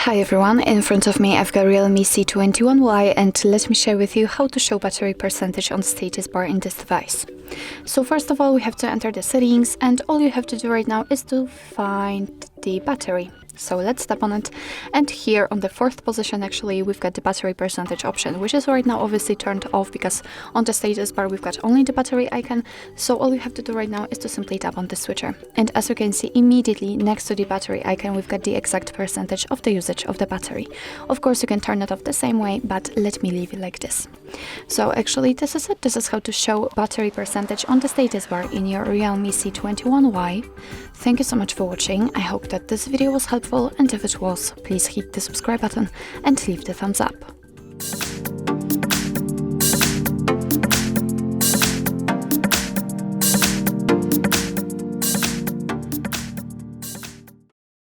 Hi everyone, in front of me I've got REALME C21Y, and let me share with you how to show battery percentage on the status bar in this device. So first of all, we have to enter the settings, and all you have to do right now is to find the battery. So let's tap on it, and here on the fourth position actually we've got the battery percentage option, which is right now obviously turned off because on the status bar we've got only the battery icon. So all you have to do right now is to simply tap on the switcher, and as you can see immediately next to the battery icon we've got the exact percentage of the usage of the battery. Of course you can turn it off the same way, but let me leave it like this. So actually this is it. This is how to show battery percentage on the status bar in your REALME C21Y. Thank you so much for watching. I hope that this video was helpful, and if it was, please hit the subscribe button and leave the thumbs up.